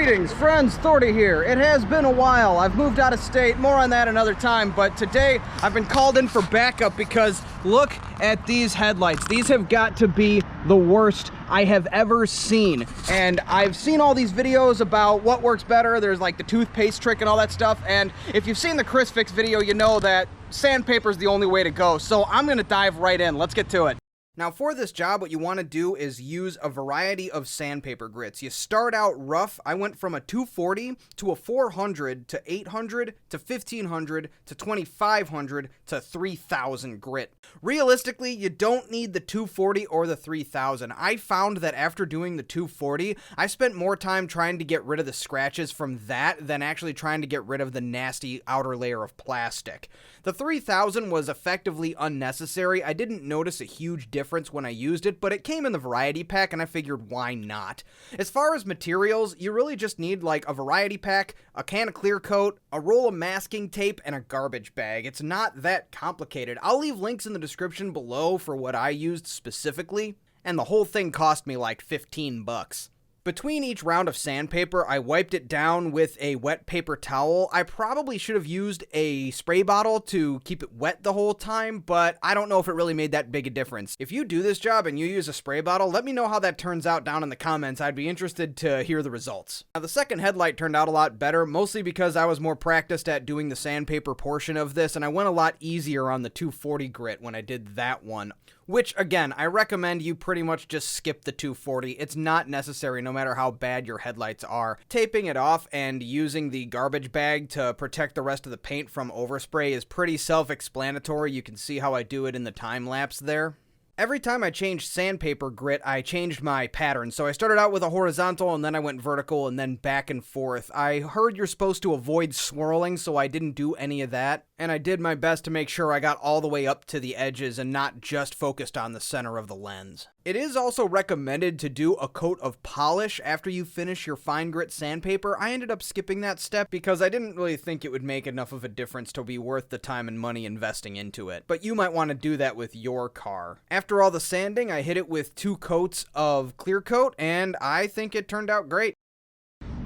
Greetings, friends, Thordy here. It has been a while. I've moved out of state, more on that another time, but today I've been called in for backup because look at these headlights. These have got to be the worst I have ever seen. And I've seen all these videos about what works better. There's like the toothpaste trick and all that stuff. And if you've seen the Chris Fix video, you know that sandpaper is the only way to go. So I'm gonna dive right in. Let's get to it. Now for this job, what you want to do is use a variety of sandpaper grits. You start out rough. I went from a 240 to a 400 to 800 to 1500 to 2500 to 3000 grit. Realistically, you don't need the 240 or the 3000. I found that after doing the 240, I spent more time trying to get rid of the scratches from that than actually trying to get rid of the nasty outer layer of plastic. The 3000 was effectively unnecessary. I didn't notice a huge difference when I used it, but it came in the variety pack and I figured why not. As far as materials, you really just need like a variety pack, a can of clear coat, a roll of masking tape, and a garbage bag. It's not that complicated. I'll leave links in the description below for what I used specifically, and the whole thing cost me like 15 bucks. Between each round of sandpaper, I wiped it down with a wet paper towel. I probably should have used a spray bottle to keep it wet the whole time, but I don't know if it really made that big a difference. If you do this job and you use a spray bottle, let me know how that turns out down in the comments. I'd be interested to hear the results. Now, the second headlight turned out a lot better, mostly because I was more practiced at doing the sandpaper portion of this, and I went a lot easier on the 240 grit when I did that one. Which, again, I recommend you pretty much just skip the 240. It's not necessary no matter how bad your headlights are. Taping it off and using the garbage bag to protect the rest of the paint from overspray is pretty self-explanatory. You can see how I do it in the time lapse there. Every time I changed sandpaper grit, I changed my pattern. So I started out with a horizontal, and then I went vertical, and then back and forth. I heard you're supposed to avoid swirling, so I didn't do any of that. And I did my best to make sure I got all the way up to the edges and not just focused on the center of the lens. It is also recommended to do a coat of polish after you finish your fine grit sandpaper. I ended up skipping that step because I didn't really think it would make enough of a difference to be worth the time and money investing into it. But you might want to do that with your car. After all the sanding, I hit it with 2 coats of clear coat, and I think it turned out great.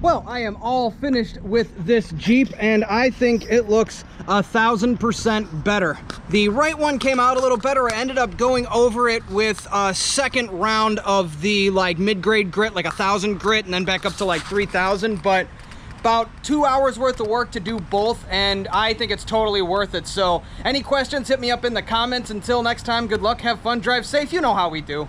Well, I am all finished with this Jeep, and I think it looks 1000% better. The right one came out a little better. I ended up going over it with a second round of the like mid-grade grit, like 1000 grit, and then back up to like 3000, but about 2 hours worth of work to do both, and I think it's totally worth it. So any questions, hit me up in the comments. Until next time, good luck, have fun, drive safe. You know how we do.